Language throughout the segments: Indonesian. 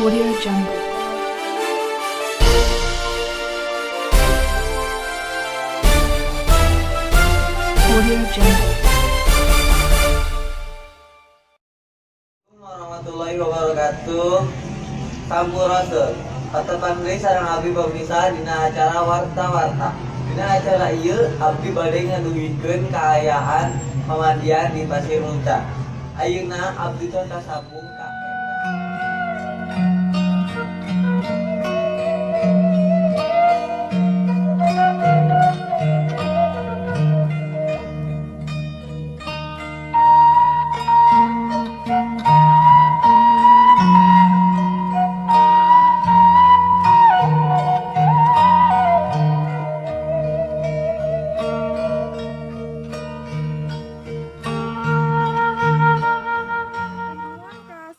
Audio Jungle. Audio Jungle. Warahmatullahi wabarakatuh. Sampurasun. Patepan deui sareng abdi pemirsa dina acara warta-warta. Dina acara ieu abdi bade ngaduhikeun kaayaan pamandian di Pasir Muncang. Ayeuna abdi teh kasambung ka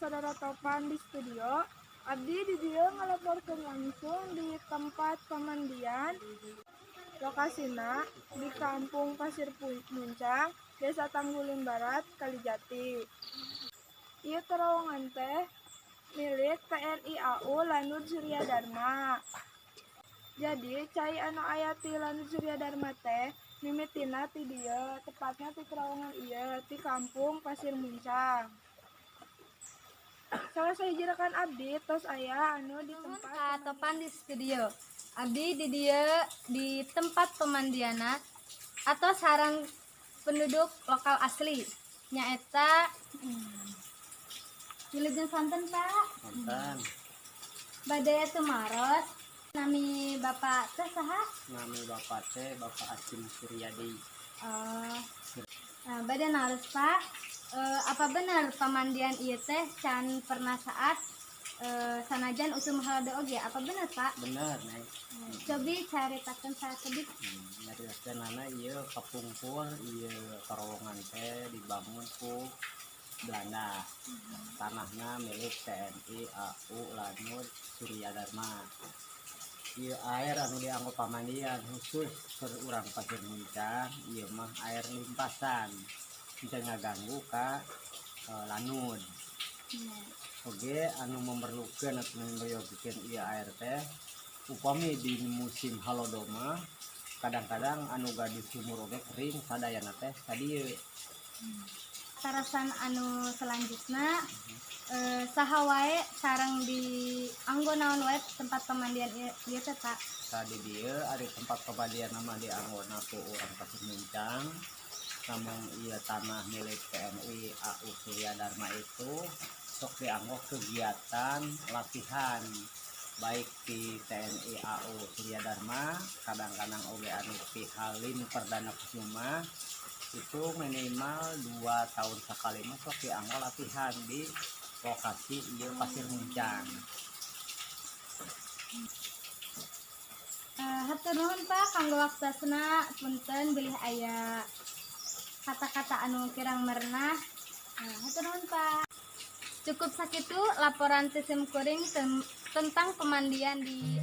Saudara Topan di studio. Abdi di dia ngelaporkan langsung di tempat pemandian. Lokasina di Kampung Pasir Muncang, Desa Tanggulin Barat, Kalijati. Ieu terowongan teh milik TNI AU Lanut Surya Dharma. Jadi cai anu aya ti Lanut Surya Dharma teh mimitina ti dieu, tepatnya ti terowongan ieu ti Kampung Pasir Muncang. Salah saya jerakan abdi tos aya anu di tempat Topan di studio. Abdi di dia di tempat pemandiana atau sarang penduduk lokal asli nyaeta Wilujeng santen Pak. Mantan. Badaya Tumaros. Nami Bapak teh saha? Nami Bapak teh Bapak Asim Suryadi. Nah, badan harus Pak. Apa benar pemandian ieu teh can pernah saat sanajan usum halada oge? Apa benar Pak? Bener, Neng. Cobi caritakeun saeutik. Nyaritakeunana ieu kapungkur ieu terowongan teh dibangun ku Belanda. Tanahna milik TNI AU Lanut Surya Dharma. Ieu air anu dianggo pamandian khusus keur urang Pasir Muncang, ieu mah air limpasan. Bisa ngaganggu ka Lanud. Oge anu memerlukeun atau membayogikeun ieu air teh upami di musim halodoma kadang-kadang anu gadis sumur oge kering sadayana teh ka dieu. Tarasan anu selanjutnya saha wae sareng di anggo naon wae tempat pemandian ieu teh Pak. Tadi dieu ari tempat pemandian nama di anggona ku urang Pasir Muncang. Namun ieu tanah milik TNI AU Surya Dharma itu sok dianggo kegiatan latihan baik di TNI AU Surya Dharma kadang-kadang oge anu ti Halim Perdana Kusuma itu minimal 2 tahun sekali mah sok dianggo latihan di lokasi ieu Pasir Muncang. Hatur nuhun Pak kanggo waktosna punten bilih aya kata-kata anu kirang merenah. Hatur nuhun Pak. Cukup sakitu laporan sistem kuring tentang pemandian di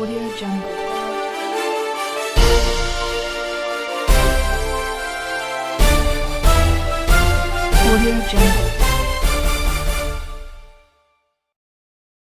Audio Jungle. Audio Jungle.